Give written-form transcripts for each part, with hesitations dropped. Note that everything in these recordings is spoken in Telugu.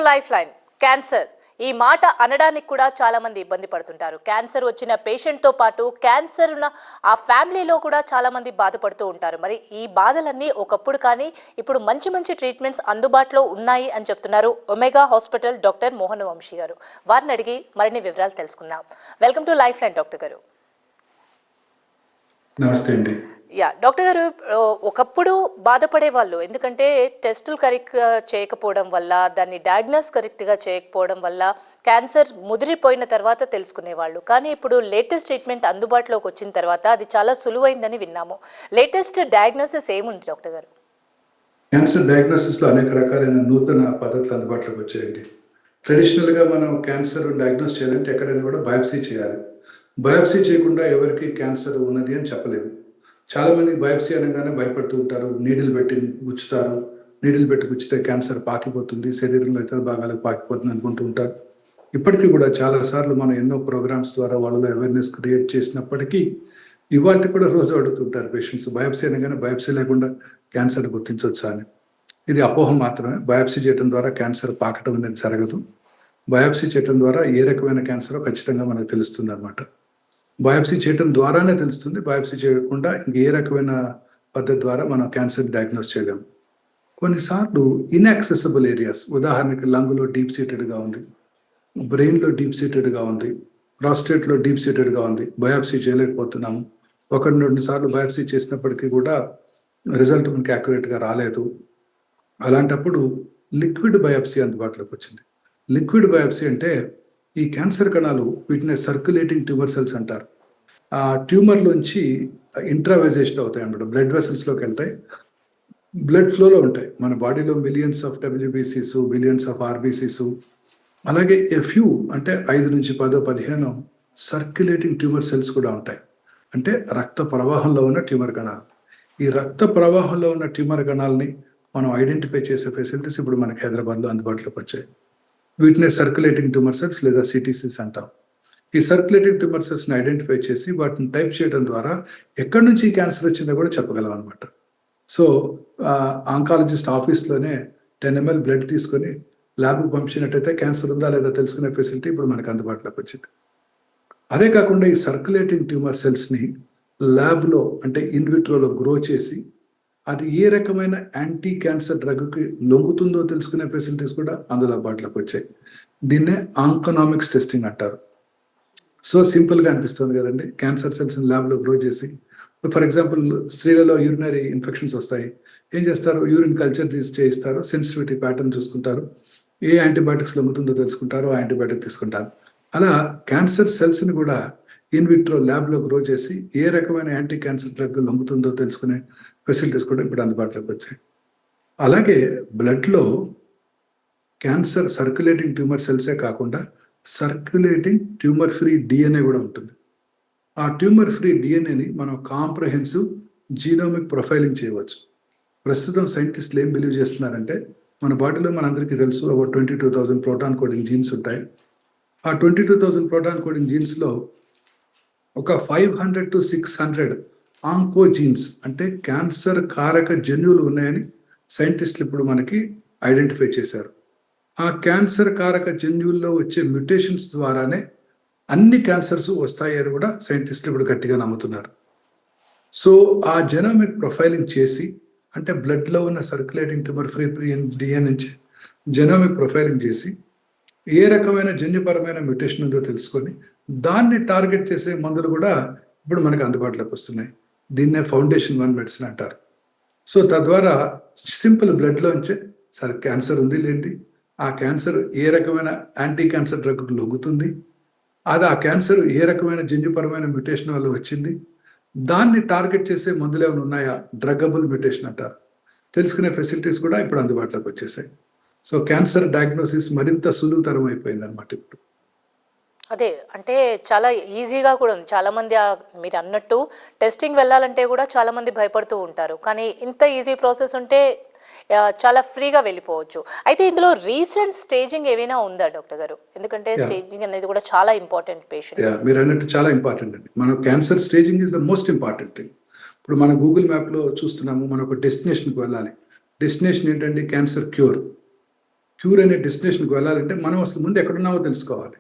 Life line. క్యాన్సర్ ఈ మాట అనడానికి కూడా చాలా మంది ఇబ్బంది పడుతుంటారు. క్యాన్సర్ వచ్చిన పేషెంట్తో పాటు క్యాన్సర్ ఉన్న ఆ ఫ్యామిలీలో కూడా చాలా మంది బాధపడుతూ ఉంటారు. మరి ఈ బాధలన్నీ ఒకప్పుడు కానీ ఇప్పుడు మంచి మంచి ట్రీట్మెంట్స్ అందుబాటులో ఉన్నాయి అని చెప్తున్నారు Omega hospital doctor Mohan Vamsi గారు. వారిని అడిగి మరిన్ని వివరాలు తెలుసుకుందాం. Welcome to life line doctor గారు. నమస్తే అండి. డాక్టర్ గారు, ఒకప్పుడు బాధపడే వాళ్ళు, ఎందుకంటే టెస్టులు కరెక్ట్గా చేయకపోవడం వల్ల, దాన్ని డయాగ్నోస్ కరెక్ట్గా చేయకపోవడం వల్ల క్యాన్సర్ ముదిరిపోయిన తర్వాత తెలుసుకునేవాళ్ళు. కానీ ఇప్పుడు లేటెస్ట్ ట్రీట్మెంట్ అందుబాటులోకి వచ్చిన తర్వాత అది చాలా సులువైందని విన్నాము. లేటెస్ట్ డయాగ్నోసిస్ ఏముంది డాక్టర్ గారు? క్యాన్సర్ డయాగ్నోసిస్లో అనేక రకాలైన నూతన పద్ధతులు అందుబాటులోకి వచ్చాయండి. ట్రెడిషనల్గా మనం క్యాన్సర్ డయాగ్నోస్ చేయాలంటే ఎక్కడైనా కూడా బయాప్సీ చేయాలి. బయాప్సీ చేయకుండా ఎవరికి క్యాన్సర్ ఉన్నది అని చెప్పలేము. చాలామంది బయాప్సీ అనగానే భయపడుతూ ఉంటారు. నీడిల్ పెట్టి గుచ్చుతారు. నీడిల్ పెట్టి గుచ్చితే క్యాన్సర్ పాకిపోతుంది, శరీరంలో ఇతర భాగాలకు పాకిపోతుంది అనుకుంటూ ఉంటారు. ఇప్పటికీ కూడా చాలాసార్లు మనం ఎన్నో ప్రోగ్రామ్స్ ద్వారా వాళ్ళలో అవేర్నెస్ క్రియేట్ చేసినప్పటికీ ఇవాళ కూడా రోజు అడుగుతుంటారు పేషెంట్స్, బయాప్సీ అనగానే బయాప్సీ లేకుండా క్యాన్సర్ గుర్తించవచ్చా అని. ఇది అపోహ మాత్రమే. బయాప్సీ చేయడం ద్వారా క్యాన్సర్ పాకటం అనేది జరగదు. బయాప్సీ చేయడం ద్వారా ఏ రకమైన క్యాన్సరో ఖచ్చితంగా మనకు తెలుస్తుంది అనమాట. బయాప్సీ చేయడం ద్వారానే తెలుస్తుంది. బయాప్సీ చేయకుండా ఇంక ఏ రకమైన పద్ధతి ద్వారా మనం క్యాన్సర్ డయాగ్నోస్ చేయలేము. కొన్నిసార్లు ఇన్యాక్సెసిబుల్ ఏరియాస్, ఉదాహరణకి లంగ్లో డీప్ సీటెడ్గా ఉంది, బ్రెయిన్లో డీప్ సీటెడ్గా ఉంది, ప్రాస్టేట్లో డీప్ సీటెడ్గా ఉంది, బయాప్సీ చేయలేకపోతున్నాము. 1-2 సార్లు బయాప్సీ చేసినప్పటికీ కూడా రిజల్ట్ మనకి యాక్యురేట్గా రాలేదు. అలాంటప్పుడు లిక్విడ్ బయాప్సీ అందుబాటులోకి వచ్చింది. లిక్విడ్ బయాప్సీ అంటే ఈ క్యాన్సర్ కణాలు, వీటిని సర్క్యులేటింగ్ ట్యూమర్ సెల్స్ అంటారు. ఆ ట్యూమర్లోంచి ఇంట్రావైజేషన్ అవుతాయి అన్నమాట. బ్లడ్ వెసల్స్లోకి వెళ్తాయి, బ్లడ్ ఫ్లోలో ఉంటాయి. మన బాడీలో మిలియన్స్ ఆఫ్ డబ్ల్యూబీసీస్, బిలియన్స్ ఆఫ్ ఆర్బీసీస్, అలాగే ఫ్యూ అంటే 5 నుంచి 10-15 సర్క్యులేటింగ్ ట్యూమర్ సెల్స్ కూడా ఉంటాయి. అంటే రక్త ప్రవాహంలో ఉన్న ట్యూమర్ కణాలు. ఈ రక్త ప్రవాహంలో ఉన్న ట్యూమర్ కణాలని మనం ఐడెంటిఫై చేసే ఫెసిలిటీస్ ఇప్పుడు మనకి హైదరాబాద్లో అందుబాటులోకి వచ్చాయి. వీటిని సర్క్యులేటింగ్ ట్యూమర్ సెల్స్ లేదా సిటీసీస్ అంటాం. ఈ సర్క్యులేటింగ్ ట్యూమర్ సెల్స్ని ఐడెంటిఫై చేసి వాటిని టైప్ చేయడం ద్వారా ఎక్కడి నుంచి ఈ క్యాన్సర్ వచ్చిందో కూడా చెప్పగలం అనమాట. సో ఆంకాలజిస్ట్ ఆఫీస్లోనే 10 ml బ్లడ్ తీసుకొని ల్యాబ్కి పంపించినట్టయితే క్యాన్సర్ ఉందా లేదా తెలుసుకునే ఫెసిలిటీ ఇప్పుడు మనకు అందుబాటులోకి వచ్చింది. అదే కాకుండా ఈ సర్క్యులేటింగ్ ట్యూమర్ సెల్స్ని ల్యాబ్లో అంటే ఇన్విట్రోలో గ్రో చేసి అది ఏ రకమైన యాంటీ క్యాన్సర్ డ్రగ్కి లొంగుతుందో తెలుసుకునే ఫెసిలిటీస్ కూడా అందుబాటులోకి వచ్చాయి. దీన్నే ఆంకనామిక్స్ టెస్టింగ్ అంటారు. సో సింపుల్గా అనిపిస్తుంది కదండి. క్యాన్సర్ సెల్స్ని ల్యాబ్లో గ్రో చేసి, ఫర్ ఎగ్జాంపుల్ స్త్రీలలో యూరినరీ ఇన్ఫెక్షన్స్ వస్తాయి. ఏం చేస్తారు? యూరిన్ కల్చర్ తీసి చేయిస్తారు, సెన్సిటివిటీ ప్యాటర్న్ చూసుకుంటారు, ఏ యాంటీబయాటిక్స్ లొంగుతుందో తెలుసుకుంటారు, ఆ యాంటీబయాటిక్ తీసుకుంటారు. అలా క్యాన్సర్ సెల్స్ని కూడా ఇన్విట్రో ల్యాబ్లో గ్రో చేసి ఏ రకమైన యాంటీ క్యాన్సర్ డ్రగ్ లొంగుతుందో తెలుసుకునే ఫెసిలిటీస్ కూడా ఇప్పుడు అందుబాటులోకి వచ్చాయి. అలాగే బ్లడ్లో క్యాన్సర్ సర్క్యులేటింగ్ ట్యూమర్ సెల్సే కాకుండా సర్క్యులేటింగ్ ట్యూమర్ ఫ్రీ డిఎన్ఏ కూడా ఉంటుంది. ఆ ట్యూమర్ ఫ్రీ డిఎన్ఏని మనం కాంప్రహెన్సివ్ జీనోమిక్ ప్రొఫైలింగ్ చేయవచ్చు. ప్రస్తుతం సైంటిస్టులు ఏం బిలీవ్ చేస్తున్నారంటే, మన బాడీలో మనందరికీ తెలుసు అబౌట్ 22,000 ప్రోటాన్ కోడింగ్ జీన్స్ ఉంటాయి. ఆ 22,000 ప్రోటాన్ కోడింగ్ జీన్స్లో ఒక 500 to 600 ఆంకోజీన్స్ అంటే క్యాన్సర్ కారక జన్యువులు ఉన్నాయని సైంటిస్టులు ఇప్పుడు మనకి ఐడెంటిఫై చేశారు. ఆ క్యాన్సర్ కారక జన్యువుల్లో వచ్చే మ్యుటేషన్స్ ద్వారానే అన్ని క్యాన్సర్స్ వస్తాయి అని కూడా సైంటిస్టులు ఇప్పుడు గట్టిగా నమ్ముతున్నారు. సో ఆ జెనోమిక్ ప్రొఫైలింగ్ చేసి, అంటే బ్లడ్లో ఉన్న సర్క్యులేటింగ్ ట్యూమర్ ఫ్రీ డిఎన్ఏ నుంచి జెనోమిక్ ప్రొఫైలింగ్ చేసి ఏ రకమైన జన్యుపరమైన మ్యుటేషన్ ఉందో తెలుసుకొని దాన్ని టార్గెట్ చేసే మందులు కూడా ఇప్పుడు మనకు అందుబాటులోకి వస్తున్నాయి. దీన్నే ఫౌండేషన్ 1 మెడిసిన్ అంటారు. సో తద్వారా సింపుల్ బ్లడ్లోంచే సరే క్యాన్సర్ ఉంది లేనిది, ఆ క్యాన్సర్ ఏ రకమైన యాంటీ క్యాన్సర్ డ్రగ్కు లొంగుతుంది, అది ఆ క్యాన్సర్ ఏ రకమైన జన్యుపరమైన మ్యుటేషన్ వల్ల వచ్చింది, దాన్ని టార్గెట్ చేసే మందులు ఏమైనా ఉన్నాయా, డ్రగబుల్ మ్యుటేషన్ అంటారు, తెలుసుకునే ఫెసిలిటీస్ కూడా ఇప్పుడు అందుబాటులోకి వచ్చేసాయి. సో క్యాన్సర్ డయాగ్నోసిస్ మరింత సులువుతరం అయిపోయింది అనమాట ఇప్పుడు. అదే అంటే చాలా ఈజీగా కూడా ఉంది. చాలామంది మీరు అన్నట్టు టెస్టింగ్ వెళ్ళాలంటే కూడా చాలామంది భయపడుతూ ఉంటారు. కానీ ఇంత ఈజీ ప్రాసెస్ ఉంటే చాలా ఫ్రీగా వెళ్ళిపోవచ్చు. అయితే ఇందులో రీసెంట్ స్టేజింగ్ ఏమైనా ఉందా డాక్టర్ గారు? ఎందుకంటే స్టేజింగ్ అనేది కూడా చాలా ఇంపార్టెంట్ పేషెంట్. మీరు అన్నట్టు చాలా ఇంపార్టెంట్ అండి. మన cancer staging is the most important thing. ఇప్పుడు మన గూగుల్ మ్యాప్లో చూస్తున్నాము, మనం ఒక డెస్టినేషన్కి వెళ్ళాలి. డెస్టినేషన్ ఏంటంటే క్యాన్సర్ క్యూర్. క్యూర్ అనే డెస్టినేషన్కి వెళ్ళాలంటే మనం అసలు ముందు ఎక్కడున్నామో తెలుసుకోవాలి.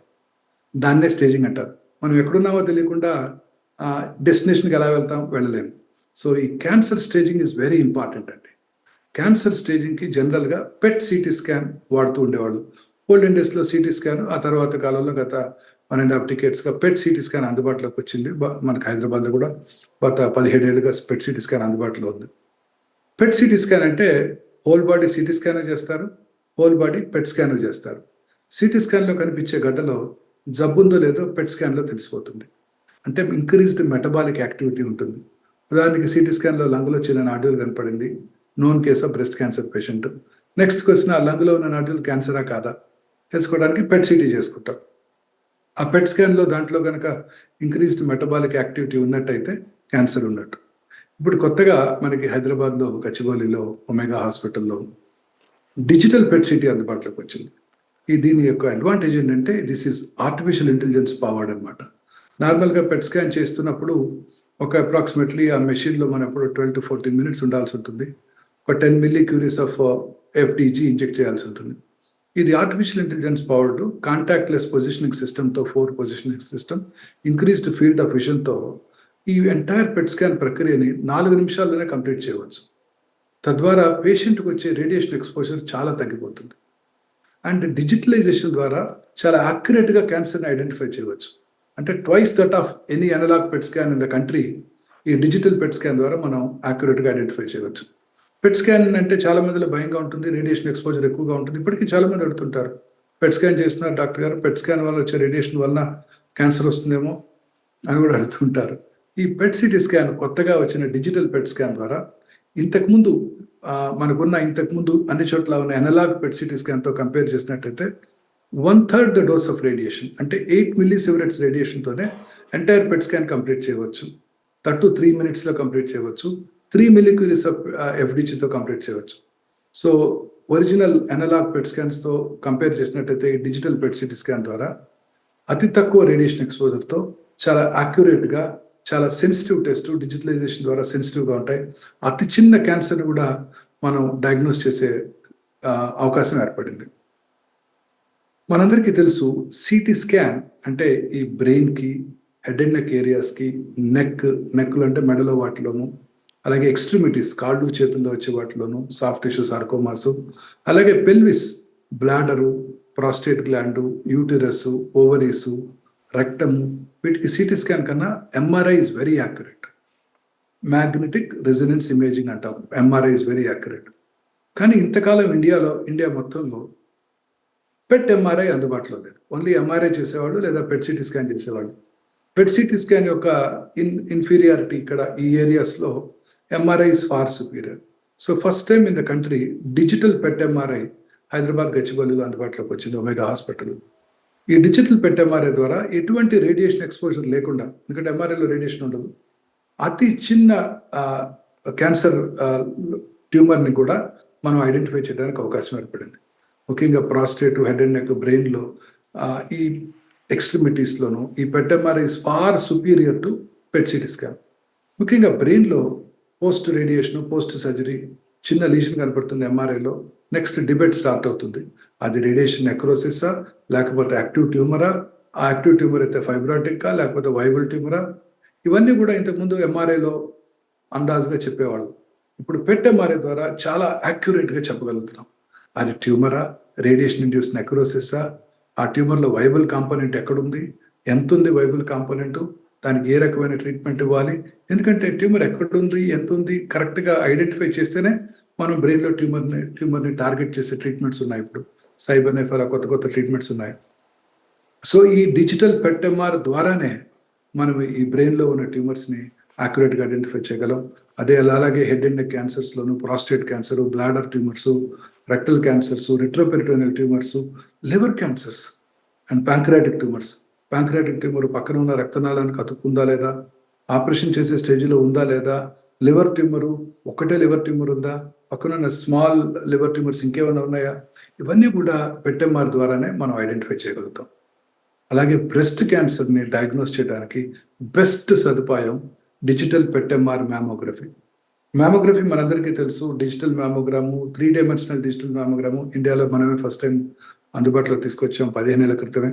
దాన్నే స్టేజింగ్ అంటారు. మనం ఎక్కడున్నామో తెలియకుండా డెస్టినేషన్కి ఎలా వెళ్తాం, వెళ్ళలేము. సో ఈ cancer staging is very important అండి. క్యాన్సర్ స్టేజింగ్కి జనరల్గా పెట్ సిటీ స్కాన్ వాడుతూ ఉండేవాళ్ళు. ఓల్డెన్ డేస్లో సిటీ స్కాన్, ఆ తర్వాత కాలంలో గత 1.5 డికేట్స్గా పెట్ సిటీ స్కాన్ అందుబాటులోకి వచ్చింది. మనకి హైదరాబాద్లో కూడా గత 17 ఏళ్ళుగా పెట్ సిటీ స్కాన్ అందుబాటులో ఉంది. పెట్ సిటీ స్కాన్ అంటే హోల్ బాడీ సిటీ స్కాన్ చేస్తారు, హోల్ బాడీ పెట్ స్కాన్ చేస్తారు. సిటీ స్కాన్లో కనిపించే గడ్డలో జబ్బుందో లేదో పెట్ స్కాన్లో తెలిసిపోతుంది. అంటే ఇంక్రీజ్డ్ మెటబాలిక్ యాక్టివిటీ ఉంటుంది. ఉదాహరణకి సిటీ స్కాన్లో లంగ్లో చిన్న నాడ్యూల్ కనపడింది, known case of breast cancer patient. Next question, ఆ లంగ్లో ఉన్న నాడ్యూల్ క్యాన్సరా కాదా తెలుసుకోవడానికి పెట్ సిటీ చేసుకుంటాం. ఆ పెట్ స్కాన్లో దాంట్లో కనుక ఇంక్రీజ్డ్ మెటబాలిక్ యాక్టివిటీ ఉన్నట్టయితే క్యాన్సర్ ఉన్నట్టు. ఇప్పుడు కొత్తగా మనకి హైదరాబాద్లో గచ్చిబౌలిలో ఒమేగా హాస్పిటల్లో డిజిటల్ పెట్ సిటీ అందుబాటులోకి వచ్చింది. దీని యొక్క అడ్వాంటేజ్ ఏంటంటే this is artificial intelligence powered అనమాట. నార్మల్గా పెట్ స్కాన్ చేస్తున్నప్పుడు ఒక అప్రాక్సిమేట్లీ ఆ మెషిన్లో మనం ఎప్పుడు 12 to 14 minutes ఉండాల్సి ఉంటుంది. ఒక 10 millicurries ఆఫ్ FDG ఇంజెక్ట్ చేయాల్సి ఉంటుంది. ఇది artificial intelligence powered contactless positioning సిస్టమ్తో, 4 positioning system, increased field of విజన్తో ఈ ఎంటైర్ పెట్ స్కాన్ ప్రక్రియని 4 నిమిషాల్లోనే కంప్లీట్ చేయవచ్చు. తద్వారా పేషెంట్కి వచ్చే రేడియేషన్ ఎక్స్పోజర్ చాలా తగ్గిపోతుంది. అండ్ డిజిటలైజేషన్ ద్వారా చాలా యాక్యురేట్గా క్యాన్సర్ని ఐడెంటిఫై చేయవచ్చు. అంటే twice that of any analog PET scan in the country ఈ డిజిటల్ పెట్ స్కాన్ ద్వారా మనం యాక్యురేట్గా ఐడెంటిఫై చేయవచ్చు. పెట్ స్కాన్ అంటే చాలా మందిలో భయంగా ఉంటుంది, రేడియేషన్ ఎక్స్పోజర్ ఎక్కువగా ఉంటుంది. ఇప్పటికీ చాలా మంది అడుగుతుంటారు, పెట్ స్కాన్ చేస్తున్నారు డాక్టర్ గారు, పెట్ స్కాన్ వల్ల వచ్చే రేడియేషన్ వల్ల క్యాన్సర్ వస్తుందేమో అని కూడా అడుగుతుంటారు. ఈ పెట్ సిటీ స్కాన్ కొత్తగా వచ్చిన డిజిటల్ పెట్ స్కాన్ ద్వారా ఇంతకుముందు ఇంతకుముందు అన్ని చోట్ల ఉన్న అనలాగ్ పెట్ సిటీ స్కాన్తో కంపేర్ చేసినట్టయితే 1/3 ద డోస్ ఆఫ్ రేడియేషన్, అంటే 8 millisieverts రేడియేషన్తోనే ఎంటైర్ పెట్ స్కాన్ కంప్లీట్ చేయవచ్చు. 3 minutesలో కంప్లీట్ చేయవచ్చు. 3 millicuries ఆఫ్ FDGతో కంప్లీట్ చేయవచ్చు. సో ఒరిజినల్ అనలాగ్ పెట్ స్కాన్స్తో కంపేర్ చేసినట్టయితే ఈ డిజిటల్ పెట్ సిటీ స్కాన్ ద్వారా అతి తక్కువ రేడియేషన్ ఎక్స్పోజర్తో చాలా యాక్యురేట్గా, చాలా సెన్సిటివ్ టెస్ట్, డిజిటలైజేషన్ ద్వారా సెన్సిటివ్గా ఉంటాయి. అతి చిన్న క్యాన్సర్ని కూడా మనం డయాగ్నోస్ చేసే అవకాశం ఏర్పడింది. మనందరికీ తెలుసు సిటీ స్కాన్ అంటే ఈ బ్రెయిన్కి, హెడ్ అండ్ నెక్ ఏరియాస్కి, నెక్లు అంటే మెడలో వాటిలోను, అలాగే ఎక్స్ట్రిమిటీస్ కాళ్ళు చేతుల్లో వచ్చే వాటిలోను, సాఫ్ట్ టిష్యూ సార్కోమాసు, అలాగే pelvis, bladder, prostate gland, uterus, ovaries, rectum, వీటికి సిటీ స్కాన్ కన్నా MRI is very accurate. Magnetic resonance imaging అంటాం, MRI ఇస్ వెరీ యాక్యురేట్. కానీ ఇంతకాలం ఇండియా మొత్తంలో పెట్ MRI అందుబాటులో లేదు. ఓన్లీ MRI చేసేవాళ్ళు లేదా పెట్ సిటీ స్కాన్ చేసేవాళ్ళు. పెట్ సిటీ స్కాన్ యొక్క ఇన్ఫీరియారిటీ ఇక్కడ ఈ ఏరియాస్లో MRI is far superior. So first time in the country digital PET MRI Hyderabad గచ్చిబౌలిలో అందుబాటులోకి వచ్చింది, ఒమేగా హాస్పిటల్. ఈ డిజిటల్ పెట్ MRI ద్వారా ఎటువంటి రేడియేషన్ ఎక్స్పోజర్ లేకుండా, ఎందుకంటే MRIలో రేడియేషన్ ఉండదు, అతి చిన్న క్యాన్సర్ ట్యూమర్ని కూడా మనం ఐడెంటిఫై చేయడానికి అవకాశం ఏర్పడింది. ముఖ్యంగా ప్రాస్టేట్, హెడ్ అండ్ నెక్, బ్రెయిన్లో, ఈ ఎక్స్ట్రిమిటీస్లోను ఈ PET MRI is far superior to PET CT scan. ముఖ్యంగా బ్రెయిన్లో పోస్ట్ రేడియేషన్, పోస్ట్ సర్జరీ చిన్న లీషన్ కనపడుతుంది MRIలో. నెక్స్ట్ డిబేట్ స్టార్ట్ అవుతుంది, అది రేడియేషన్ నెక్రోసిసా లేకపోతే యాక్టివ్ ట్యూమరా, ఆ యాక్టివ్ ట్యూమర్ అయితే ఫైబ్రాటికా లేకపోతే వైబుల్ ట్యూమరా, ఇవన్నీ కూడా ఇంతకుముందు MRIలో అందాజుగా చెప్పేవాళ్ళు. ఇప్పుడు పెట్ MRI ద్వారా చాలా యాక్యురేట్గా చెప్పగలుగుతున్నాం, అది ట్యూమరా, రేడియేషన్ ఇండ్యూస్ నెక్రోసిసా, ఆ ట్యూమర్లో వైబుల్ కాంపోనెంట్ ఎక్కడుంది, ఎంత ఉంది వైబుల్ కాంపోనెంట్, దానికి ఏ రకమైన ట్రీట్మెంట్ ఇవ్వాలి. ఎందుకంటే ట్యూమర్ ఎక్కడుంది, ఎంత ఉంది కరెక్ట్గా ఐడెంటిఫై చేస్తేనే మనం బ్రెయిన్లో ట్యూమర్ని టార్గెట్ చేసే ట్రీట్మెంట్స్ ఉన్నాయి. ఇప్పుడు సైబర్నెఫ్ అలా కొత్త ట్రీట్మెంట్స్ ఉన్నాయి. సో ఈ డిజిటల్ పెట్ MR ద్వారానే మనం ఈ బ్రెయిన్లో ఉన్న ట్యూమర్స్ని యాక్యురేట్గా ఐడెంటిఫై చేయగలం. అలాగే హెడ్ అండ్ నెక్ క్యాన్సర్స్లోను, prostate cancer, bladder tumours, rectal cancers, retroperitoneal tumours, liver cancers and pancreatic tumours. Pancreatic tumour పక్కన ఉన్న రక్తనాళానికి అతుక్కుందా లేదా, ఆపరేషన్ చేసే స్టేజ్లో ఉందా లేదా, లివర్ ట్యూమరు ఒకటే లివర్ ట్యూమర్ ఉందా, పక్కన ఉన్న స్మాల్ లివర్ ట్యూమర్స్ ఇంకేమైనా ఉన్నాయా, ఇవన్నీ కూడా పెట్ MR ద్వారానే మనం ఐడెంటిఫై చేయగలుగుతాం. అలాగే బ్రెస్ట్ క్యాన్సర్ని డయాగ్నోస్ చేయడానికి బెస్ట్ సదుపాయం డిజిటల్ పెట్ MR మ్యామోగ్రఫీ. మ్యామోగ్రఫీ మనందరికీ తెలుసు. Digital mammogram, 3 dimensional digital mammogram ఇండియాలో మనమే ఫస్ట్ టైం అందుబాటులోకి తీసుకొచ్చాం 15 ఏళ్ల క్రితమే.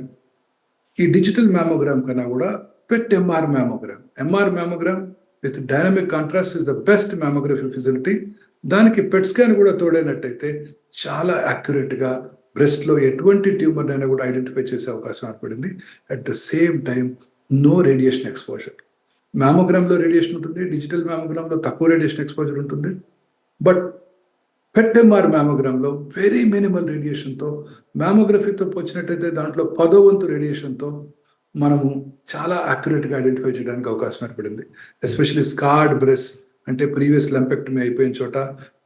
ఈ డిజిటల్ మ్యామోగ్రామ్ కన్నా కూడా PET MR mammogram. MR mammogram with dynamic contrast is the best mammography facility. దానికి పెట్ స్కాన్ కూడా తోడైనట్టయితే చాలా యాక్యురేట్గా బ్రెస్ట్లో ఎటువంటి ట్యూమర్ అయినా కూడా ఐడెంటిఫై చేసే అవకాశం ఏర్పడింది. At the same time no radiation exposure. మ్యామోగ్రామ్లో రేడియేషన్ ఉంటుంది, డిజిటల్ మ్యామోగ్రామ్లో తక్కువ రేడియేషన్ ఎక్స్పోజర్ ఉంటుంది. బట్ పెట్ ఎంఆర్ మ్యామోగ్రామ్లో వెరీ మినిమల్ రేడియేషన్తో, మ్యామోగ్రఫీతో పోల్చినట్టయితే దాంట్లో 10వ వంతు రేడియేషన్తో మనము చాలా యాక్యురేట్గా ఐడెంటిఫై చేయడానికి అవకాశం ఏర్పడింది. ఎస్పెషలీ స్కార్డ్ బ్రెస్ట్, అంటే ప్రీవియస్ లంపెక్టమీ అయిపోయిన చోట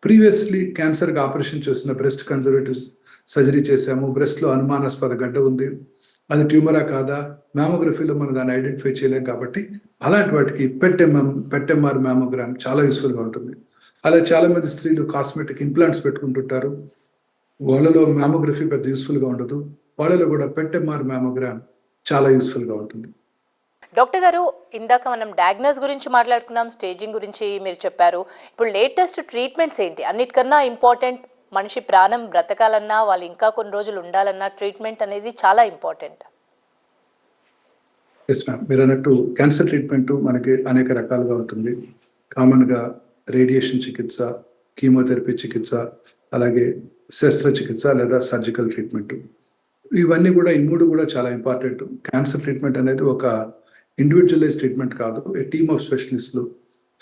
ప్రీవియస్లీ క్యాన్సర్గా ఆపరేషన్ చేసిన బ్రెస్ట్ కన్జర్వేటివ్ సర్జరీ చేశాము, బ్రెస్ట్లో అనుమానాస్పద గడ్డ ఉంది, అది ట్యూమరా కాదా, మ్యామోగ్రఫీలో మనం దాన్ని ఐడెంటిఫై చేయలేం. కాబట్టి అలాంటి వాటికి పెట్ ఎంఆర్ మ్యామోగ్రామ్ చాలా యూస్ఫుల్గా ఉంటుంది. అలా చాలామంది స్త్రీలు కాస్మెటిక్ ఇంప్లాంట్స్ పెట్టుకుంటుంటారు, వాళ్ళలో మ్యామోగ్రఫీ పెద్ద యూస్ఫుల్గా ఉండదు. వాళ్ళలో కూడా పెట్ ఎంఆర్ మ్యామోగ్రామ్ చాలా యూస్ఫుల్గా ఉంటుంది. డాక్టర్ గారు, ఇందాక మనం డయాగ్నోస్ గురించి మాట్లాడుకున్నాం, స్టేజింగ్ గురించి మీరు చెప్పారు. ఇప్పుడు లేటెస్ట్ ట్రీట్మెంట్స్ ఏంటి? అన్నిటికన్నా ఇంపార్టెంట్, మనిషి ప్రాణం బ్రతకాలన్నా, వాళ్ళు ఇంకా కొన్ని రోజులు ఉండాలన్నా ట్రీట్మెంట్ అనేది చాలా ఇంపార్టెంట్. ఎస్ మ్యామ్, మీరు అన్నట్టు క్యాన్సర్ ట్రీట్మెంట్ మనకి అనేక రకాలుగా ఉంటుంది. కామన్గా రేడియేషన్ చికిత్స, కీమోథెరపీ చికిత్స, అలాగే శస్త్రచికిత్స లేదా సర్జికల్ ట్రీట్మెంట్. ఇవన్నీ కూడా, ఈ మూడు కూడా చాలా ఇంపార్టెంట్. క్యాన్సర్ ట్రీట్మెంట్ అనేది ఒక ఇండివిజువలైజ్ ట్రీట్మెంట్ కాదు. ఏ టీమ్ ఆఫ్ స్పెషలిస్టులు,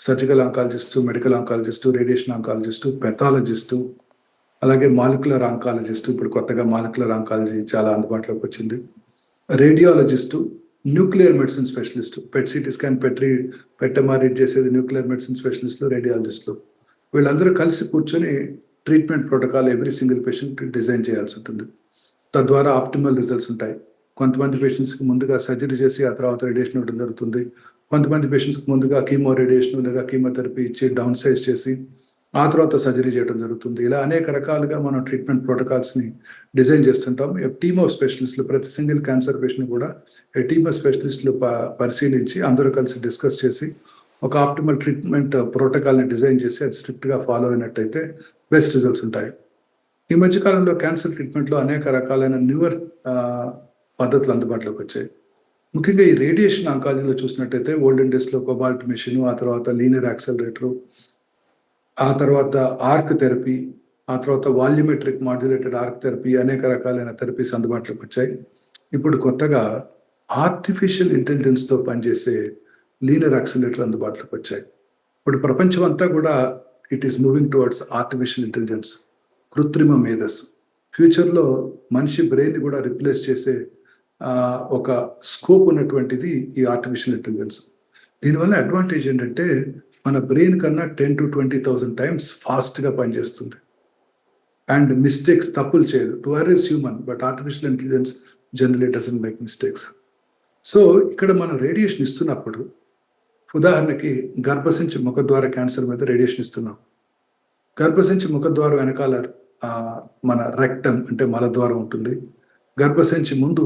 surgical oncologist, medical oncologist, radiation oncologist, pathologist, అలాగే మాలిక్యులర్ ఆంకాలజిస్టు, ఇప్పుడు కొత్తగా మాలిక్యులర్ ఆంకాలజీ చాలా అందుబాటులోకి వచ్చింది, radiologist, nuclear medicine specialist, PET CT scan, PET MR read చేసేది న్యూక్లియర్ మెడిసిన్ స్పెషలిస్టులు, రేడియాలజిస్టులు. వీళ్ళందరూ కలిసి కూర్చొని treatment protocol every single patient design చేయాల్సి ఉంటుంది. తద్వారా ఆప్టిమల్ రిజల్ట్స్ ఉంటాయి. కొంతమంది పేషెంట్స్కి ముందుగా సర్జరీ చేసి ఆ తర్వాత రేడియేషన్ ఇవ్వడం జరుగుతుంది. కొంతమంది పేషెంట్స్కి ముందుగా కీమో రేడియేషన్ లేదా కీమోథెరపీ ఇచ్చి డౌన్ సైజ్ చేసి ఆ తర్వాత సర్జరీ చేయడం జరుగుతుంది. ఇలా అనేక రకాలుగా మనం ట్రీట్మెంట్ ప్రోటోకాల్స్ని డిజైన్ చేస్తుంటాం. టీమ్ ఆఫ్ స్పెషలిస్టులు, ప్రతి సింగిల్ క్యాన్సర్ పేషెంట్ కూడా టీమ్ ఆఫ్ స్పెషలిస్టులు పరిశీలించి అందరూ కలిసి డిస్కస్ చేసి ఒక ఆప్టిమల్ ట్రీట్మెంట్ ప్రోటోకాల్ని డిజైన్ చేసి అది స్ట్రిక్ట్గా ఫాలో అయినట్టయితే బెస్ట్ రిజల్ట్స్ ఉంటాయి. ఈ మధ్యకాలంలో క్యాన్సర్ ట్రీట్మెంట్లో అనేక రకాలైన న్యూవర్ పద్ధతులు అందుబాటులోకి వచ్చాయి. ముఖ్యంగా ఈ రేడియేషన్ ఆంకాలజీలో చూసినట్టయితే ఓల్డెన్ డేస్లో కోబాల్ట్ మెషిన్, ఆ తర్వాత లీనియర్ యాక్సలరేటరు, ఆ తర్వాత ఆర్క్ థెరపీ, ఆ తర్వాత వాల్యూమెట్రిక్ మాడ్యులేటెడ్ ఆర్క్ థెరపీ, అనేక రకాలైన థెరపీస్ అందుబాటులోకి వచ్చాయి. ఇప్పుడు కొత్తగా ఆర్టిఫిషియల్ ఇంటెలిజెన్స్తో పనిచేసే లీనియర్ యాక్సలరేటర్ అందుబాటులోకి వచ్చాయి. ఇప్పుడు ప్రపంచం అంతా కూడా it is moving towards artificial intelligence, కృత్రిమ మేధస్సు. ఫ్యూచర్లో మనిషి బ్రెయిన్ కూడా రిప్లేస్ చేసే ఒక స్కోప్ ఉన్నటువంటిది ఈ ఆర్టిఫిషియల్ ఇంటెలిజెన్స్. దీనివల్ల అడ్వాంటేజ్ ఏంటంటే మన బ్రెయిన్ కన్నా 10,000 to 20,000 టైమ్స్ ఫాస్ట్గా పనిచేస్తుంది. అండ్ మిస్టేక్స్, తప్పులు చేయదు. To err is human, but artificial intelligence generally doesn't make mistakes. So ఇక్కడ మనం రేడియేషన్ ఇస్తున్నప్పుడు, ఉదాహరణకి గర్భసంచి ముఖద్వార క్యాన్సర్ మీద రేడియేషన్ ఇస్తున్నాం. గర్భసంచి ముఖద్వారం వెనకాల మన రెక్టమ్ అంటే మలద్వారం ఉంటుంది, గర్భసంచి ముందు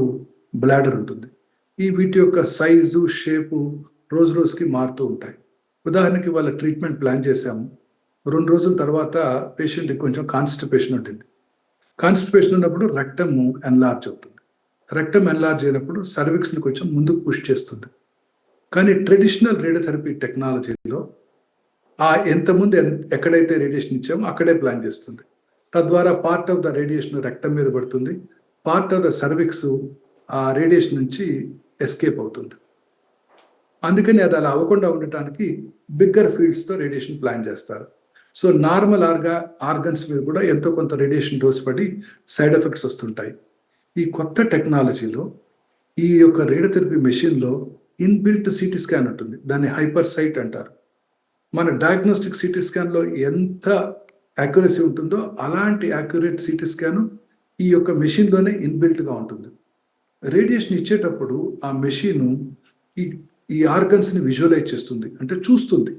బ్లాడర్ ఉంటుంది. వీటి యొక్క సైజు, షేపు రోజు రోజుకి మారుతూ ఉంటాయి. ఉదాహరణకి వాళ్ళ ట్రీట్మెంట్ ప్లాన్ చేశాము, 2 రోజుల తర్వాత పేషెంట్కి కొంచెం కాన్స్టిపేషన్ ఉంటుంది. కాన్స్టిపేషన్ ఉన్నప్పుడు రెక్టమ్ ఎన్లార్జ్ అవుతుంది. రెక్టమ్ ఎన్లార్జ్ అయినప్పుడు సర్విక్స్ని కొంచెం ముందుకు పుష్ చేస్తుంది. కానీ ట్రెడిషనల్ రేడియోథెరపీ టెక్నాలజీలో ఎంతమంది ఎక్కడైతే రేడియేషన్ ఇచ్చామో అక్కడే ప్లాన్ చేస్తుంది. తద్వారా part of the radiation rectum మీద పడుతుంది, పార్ట్ ఆఫ్ ద సర్విక్స్ ఆ రేడియేషన్ నుంచి ఎస్కేప్ అవుతుంది. అందుకని అది అలా అవ్వకుండా ఉండటానికి బిగ్గర్ ఫీల్డ్స్తో రేడియేషన్ ప్లాన్ చేస్తారు. సో నార్మల్ ఆర్గన్స్ మీద కూడా ఎంతో కొంత రేడియేషన్ డోస్ పడి సైడ్ ఎఫెక్ట్స్ వస్తుంటాయి. ఈ కొత్త టెక్నాలజీలో ఈ యొక్క రేడియోథెరపీ మెషిన్లో ఇన్బిల్ట్ సిటీ స్కాన్ ఉంటుంది, దాన్ని హైపర్ సైట్ అంటారు. మన డయాగ్నోస్టిక్ సిటీ స్కాన్లో ఎంత యాక్యురసీ ఉంటుందో అలాంటి యాక్యురేట్ సిటీ స్కాన్ ఈ యొక్క మెషిన్లోనే ఇన్బిల్ట్గా ఉంటుంది. రేడియేషన్ ఇచ్చేటప్పుడు ఆ మెషిన్ ఈ ఆర్గన్స్ని విజువలైజ్ చేస్తుంది, అంటే చూస్తుంది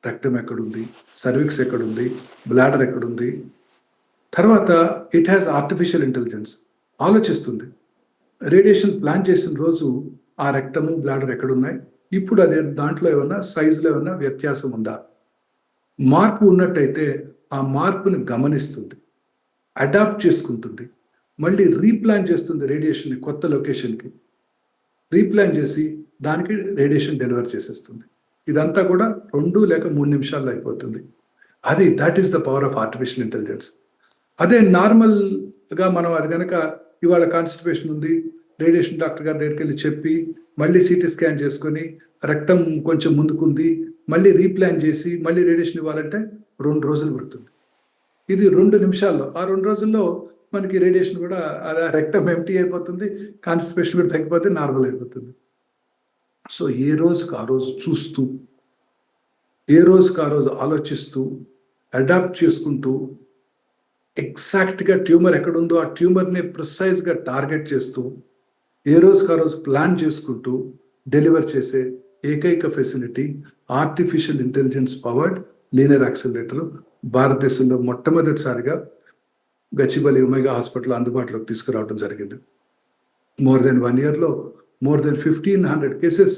రెక్టమ్ ఎక్కడుంది, సర్విక్స్ ఎక్కడుంది, బ్లాడర్ ఎక్కడుంది. తర్వాత ఇట్ హ్యాస్ ఆర్టిఫిషియల్ ఇంటెలిజెన్స్, ఆలోచిస్తుంది. రేడియేషన్ ప్లాన్ చేసిన రోజు ఆ రెక్టము, బ్లాడర్ ఎక్కడున్నాయి, ఇప్పుడు అదే దాంట్లో ఏమన్నా సైజులో ఏమన్నా వ్యత్యాసం ఉందా, మార్పు ఉన్నట్టయితే ఆ మార్పుని గమనిస్తుంది, అడాప్ట్ చేసుకుంటుంది, మళ్ళీ రీప్లాన్ చేస్తుంది రేడియేషన్ని కొత్త లొకేషన్కి, రీప్లాన్ చేసి దానికి రేడియేషన్ డెలివర్ చేసేస్తుంది. ఇదంతా కూడా 2 లేక 3 నిమిషాల్లో అయిపోతుంది. That is the power of artificial intelligence. అదే నార్మల్గా మనం అది కనుక ఇవాళ కాన్స్టిపేషన్ ఉంది, రేడియేషన్ డాక్టర్ గారి దగ్గరికి వెళ్ళి చెప్పి మళ్ళీ సిటీ స్కాన్ చేసుకొని రక్తం కొంచెం ముందుకుంది, మళ్ళీ రీప్లాన్ చేసి మళ్ళీ రేడియేషన్ ఇవ్వాలంటే 2 రోజులు పడుతుంది. ఇది 2 నిమిషాల్లో, ఆ 2 రోజుల్లో మనకి రేడియేషన్ కూడా రెక్టమ్ ఎంటీ అయిపోతుంది, కాన్స్టిపేషన్ కూడా తగ్గిపోతే నార్మల్ అయిపోతుంది. సో ఏ రోజుకు ఆ రోజు చూస్తూ, ఏ రోజుకు ఆ రోజు ఆలోచిస్తూ, అడాప్ట్ చేసుకుంటూ, ఎగ్జాక్ట్గా ట్యూమర్ ఎక్కడుందో ఆ ట్యూమర్ని ప్రిసైజ్గా టార్గెట్ చేస్తూ, ఏ రోజుకు ఆ రోజు ప్లాన్ చేసుకుంటూ డెలివర్ చేసే ఏకైక facility artificial intelligence powered linear accelerator భారతదేశంలో మొట్టమొదటిసారిగా గచ్చిబౌలి ఒమేగా హాస్పిటల్ అందుబాటులోకి తీసుకురావడం జరిగింది. మోర్ దెన్ 1 ఇయర్లో మోర్ దెన్ 1500 కేసెస్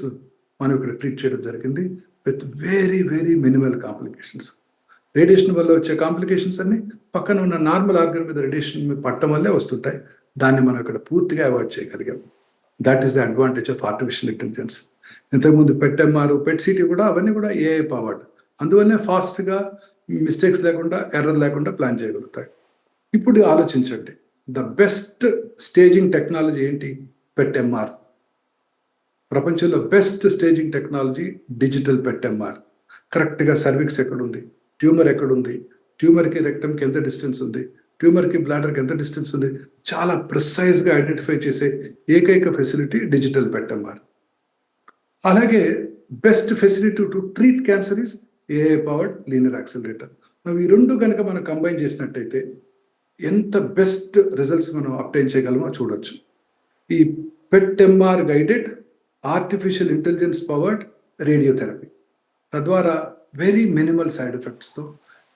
మనం ఇక్కడ ట్రీట్ చేయడం జరిగింది with very very minimal complications. Radiation వల్ల వచ్చే కాంప్లికేషన్స్ అన్ని పక్కన ఉన్న నార్మల్ ఆర్గన్ మీద రేడియేషన్ పట్టడం వల్లే వస్తుంటాయి. దాన్ని మనం ఇక్కడ పూర్తిగా అవాయిడ్ చేయగలిగాం. That is the advantage of artificial intelligence. ఇంతకుముందు PET-MR, PET-CT కూడా అవన్నీ కూడా AI పవర్డ్. అందువల్లనే ఫాస్ట్గా మిస్టేక్స్ లేకుండా, ఎర్రర్ లేకుండా ప్లాన్ చేయగలుగుతాయి. ఇప్పుడు ఆలోచించండి, ద బెస్ట్ స్టేజింగ్ టెక్నాలజీ ఏంటి? PET-MR. ప్రపంచంలో best staging technology digital PET-MR. కరెక్ట్గా సర్విక్స్ ఎక్కడుంది, ట్యూమర్ ఎక్కడుంది, ట్యూమర్కి రెక్టమ్కి ఎంత డిస్టెన్స్ ఉంది, ట్యూమర్కి బ్లాడర్కి ఎంత డిస్టెన్స్ ఉంది, చాలా ప్రిసైజ్గా ఐడెంటిఫై చేసే ఏకైక ఫెసిలిటీ డిజిటల్ PET-MR. అలాగే best facility to treat cancer is AI powered linear accelerator. ఈ 2 కనుక మనం కంబైన్ చేసినట్టయితే ఎంత బెస్ట్ రిజల్ట్స్ మనం అప్టైన్ చేయగలమో చూడొచ్చు. ఈ PET-MR guided artificial intelligence powered radiotherapy, తద్వారా వెరీ మినిమల్ సైడ్ ఎఫెక్ట్స్తో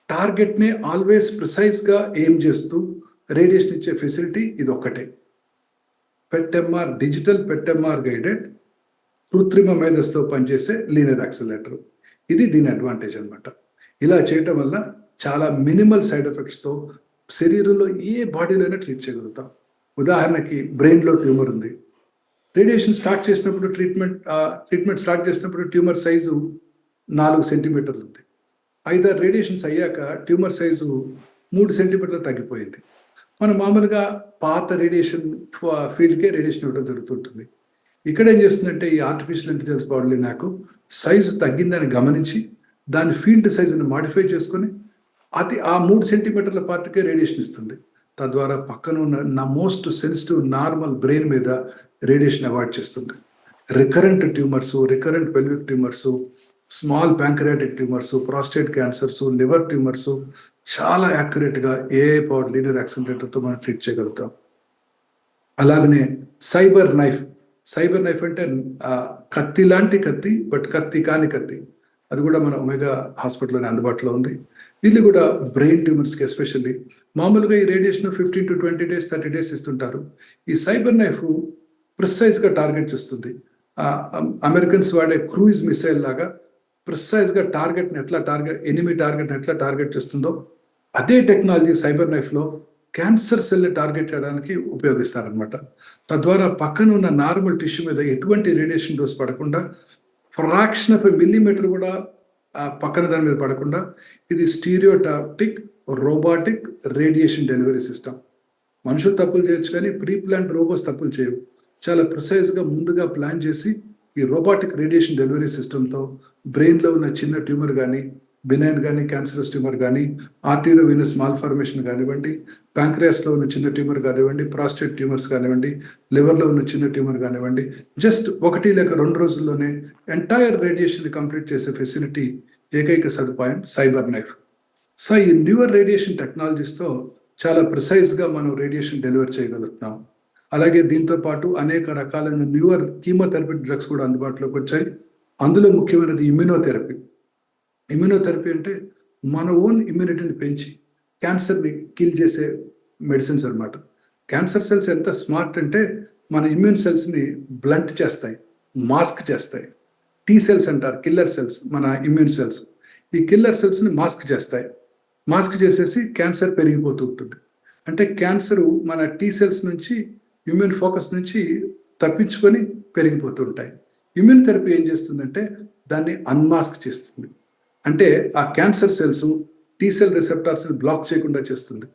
టార్గెట్ని ఆల్వేస్ ప్రిసైజ్గా ఎయిమ్ చేస్తూ రేడియేషన్ ఇచ్చే ఫెసిలిటీ ఇది ఒక్కటే. PET-MR, డిజిటల్ PET-MR గైడెడ్ కృత్రిమ మేధస్తో పనిచేసే లీనియర్ యాక్సిలరేటర్. ఇది దీని అడ్వాంటేజ్ అనమాట. ఇలా చేయటం వల్ల చాలా మినిమల్ సైడ్ ఎఫెక్ట్స్తో శరీరంలో ఏ బాడీలోనే ట్రీట్ చేయగలుగుతాం. ఉదాహరణకి బ్రెయిన్లో ట్యూమర్ ఉంది, రేడియేషన్ స్టార్ట్ చేసినప్పుడు ట్రీట్మెంట్ స్టార్ట్ చేసినప్పుడు ట్యూమర్ సైజు 4 సెంటీమీటర్లు ఉంది. 5-6 రేడియేషన్స్ అయ్యాక ట్యూమర్ సైజు 3 సెంటీమీటర్లు తగ్గిపోయింది. మనం మామూలుగా పాత రేడియేషన్ ఫీల్డ్కే రేడియేషన్ ఇవ్వడం జరుగుతుంటుంది. ఇక్కడ ఏం చేస్తుందంటే ఈ ఆర్టిఫిషియల్ ఇంటెలిజెన్స్ బాడీ నాకు సైజు తగ్గిందని గమనించి దాని ఫీల్డ్ సైజుని మాడిఫై చేసుకొని ఆ 3 సెంటీమీటర్ల పార్ట్కే రేడియేషన్ ఇస్తుంది. తద్వారా పక్కన ఉన్న మోస్ట్ సెన్సిటివ్ నార్మల్ బ్రెయిన్ మీద రేడియేషన్ అవాయిడ్ చేస్తుంది. Recurrent tumours, recurrent pelvic tumours, small pancreatic tumours, prostate cancers, liver tumours చాలా యాక్యురేట్గా AI పవర్డ్ లీనియర్ యాక్సిలరేటర్తో మనం ట్రీట్ చేయగలుగుతాం. అలాగనే సైబర్ నైఫ్ అంటే కత్తి లాంటి కత్తి, బట్ కత్తి కాని కత్తి, అది కూడా మన ఒమేగా హాస్పిటల్లోనే అందుబాటులో ఉంది. ఇది కూడా బ్రెయిన్ ట్యూమర్స్కి ఎస్పెషల్లీ మామూలుగా ఈ రేడియేషన్ 15 to 20 days 30 days ఇస్తుంటారు. ఈ సైబర్ నైఫ్ ప్రిసైజ్గా టార్గెట్ చేస్తుంది. అమెరికన్స్ వాడే క్రూయిజ్ మిసైల్ లాగా ప్రిసైజ్గా ఎనిమి టార్గెట్ని ఎట్లా టార్గెట్ చేస్తుందో అదే టెక్నాలజీ సైబర్ నైఫ్లో క్యాన్సర్ సెల్ని టార్గెట్ చేయడానికి ఉపయోగిస్తారనమాట. తద్వారా పక్కన ఉన్న నార్మల్ టిష్యూ మీద ఎటువంటి రేడియేషన్ డోస్ పడకుండా, ఫ్రాక్షన్ ఆఫ్ ఎ మిల్లీమీటర్ కూడా పక్కన దాని మీద పడకుండా ఇది స్టీరియోటాప్టిక్ రోబోటిక్ రేడియేషన్ డెలివరీ సిస్టమ్. మనుషులు తప్పులు చేయొచ్చు కానీ ప్రీ ప్లాన్ రోబోట్స్ తప్పులు చేయవు. చాలా ప్రిసైజ్గా ముందుగా ప్లాన్ చేసి ఈ రోబోటిక్ రేడియేషన్ డెలివరీ సిస్టమ్తో బ్రెయిన్లో ఉన్న చిన్న ట్యూమర్ కానీ, బినైన్ కానీ, క్యాన్సరస్ ట్యూమర్ కానీ, ఆర్టీరియో వీనస్ మాల్ఫార్మేషన్ కానివ్వండి, ప్యాంక్రియాస్లో ఉన్న చిన్న ట్యూమర్ కానివ్వండి, ప్రాస్టేట్ ట్యూమర్స్ కానివ్వండి, లివర్లో ఉన్న చిన్న ట్యూమర్ కానివ్వండి, జస్ట్ 1 లేక 2 రోజుల్లోనే ఎంటైర్ రేడియేషన్ కంప్లీట్ చేసే ఫెసిలిటీ ఏకైక సదుపాయం సైబర్ నైఫ్. సో ఈ న్యూవర్ రేడియేషన్ టెక్నాలజీస్తో చాలా ప్రిసైజ్గా మనం రేడియేషన్ డెలివర్ చేయగలుగుతున్నాం. అలాగే దీంతో పాటు అనేక రకాలైన న్యూవర్ కీమోథెరపీ డ్రగ్స్ కూడా అందుబాటులోకి వచ్చాయి. అందులో ముఖ్యమైనది ఇమ్యునోథెరపీ. ఇమ్యునోథెరపీ అంటే మన ఓన్ ఇమ్యూనిటీని పెంచి క్యాన్సర్ని కిల్ చేసే మెడిసిన్స్ అనమాట. క్యాన్సర్ సెల్స్ ఎంత స్మార్ట్ అంటే మన ఇమ్యూన్ సెల్స్ని బ్లంట్ చేస్తాయి, మాస్క్ చేస్తాయి. T సెల్స్ అంటారు, కిల్లర్ సెల్స్, మన ఇమ్యూన్ సెల్స్. ఈ కిల్లర్ సెల్స్ని మాస్క్ చేస్తాయి. మాస్క్ చేసేసి క్యాన్సర్ పెరిగిపోతూ ఉంటుంది. అంటే క్యాన్సరు మన టీ సెల్స్ నుంచి ఇమ్యూన్ ఫోకస్ నుంచి తప్పించుకొని పెరిగిపోతూ ఉంటాయి. ఇమ్యూన్ థెరపీ ఏం చేస్తుందంటే దాన్ని అన్మాస్క్ చేస్తుంది. అంటే ఆ క్యాన్సర్ సెల్స్ టీ సెల్ రిసెప్టార్స్ని బ్లాక్ చేయకుండా చేస్తుంది.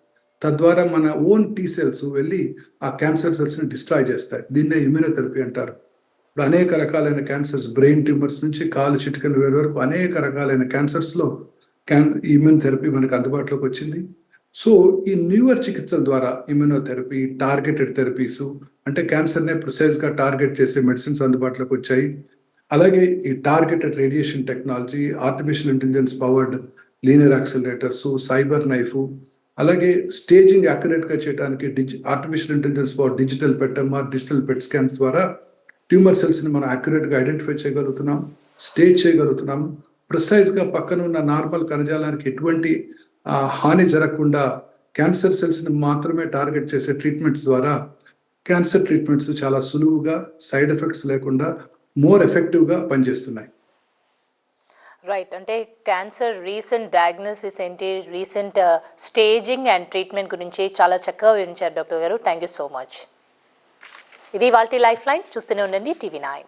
తద్వారా మన ఓన్ టీ సెల్స్ వెళ్ళి ఆ క్యాన్సర్ సెల్స్ని డిస్ట్రాయ్ చేస్తాయి. దీన్నే ఇమ్యూనోథెరపీ అంటారు. ఇప్పుడు అనేక రకాలైన క్యాన్సర్స్, బ్రెయిన్ ట్యూమర్స్ నుంచి కాలు చిటికల వేరు వరకు అనేక రకాలైన క్యాన్సర్స్లో ఇమ్యూన్ థెరపీ మనకు అందుబాటులోకి వచ్చింది. సో ఈ న్యూవర్ చికిత్సల ద్వారా ఇమ్యూనోథెరపీ, టార్గెటెడ్ థెరపీస్ అంటే క్యాన్సర్నే ప్రిసైజ్గా టార్గెట్ చేసే మెడిసిన్స్ అందుబాటులోకి వచ్చాయి. అలాగే ఈ targeted radiation technology, artificial intelligence powered linear accelerators, cyber knife, అలాగే స్టేజింగ్ యాక్యురేట్గా చేయడానికి artificial intelligence power digital PET-MR, digital PET scans ద్వారా ట్యూమర్ సెల్స్ని మనం యాక్యురేట్గా ఐడెంటిఫై చేయగలుగుతున్నాం, స్టేజ్ చేయగలుగుతున్నాం. ప్రిసైజ్గా పక్కన ఉన్న నార్మల్ కణజాలానికి ఎటువంటి హాని జరగకుండా క్యాన్సర్ సెల్స్ని మాత్రమే టార్గెట్ చేసే ట్రీట్మెంట్స్ ద్వారా క్యాన్సర్ ట్రీట్మెంట్స్ చాలా సులువుగా, సైడ్ ఎఫెక్ట్స్ లేకుండా మోర్ ఎఫెక్టివ్గా పనిచేస్తున్నాయి. రైట్, అంటే క్యాన్సర్ రీసెంట్ డయాగ్నోసిస్ ఏంటి, రీసెంట్ స్టేజింగ్ అండ్ ట్రీట్మెంట్ గురించి చాలా చక్కగా వివరించారు డాక్టర్ గారు. Thank you so much. ఇది ఇవాల్టి లైఫ్ లైన్. చూస్తూనే ఉండండి TV9.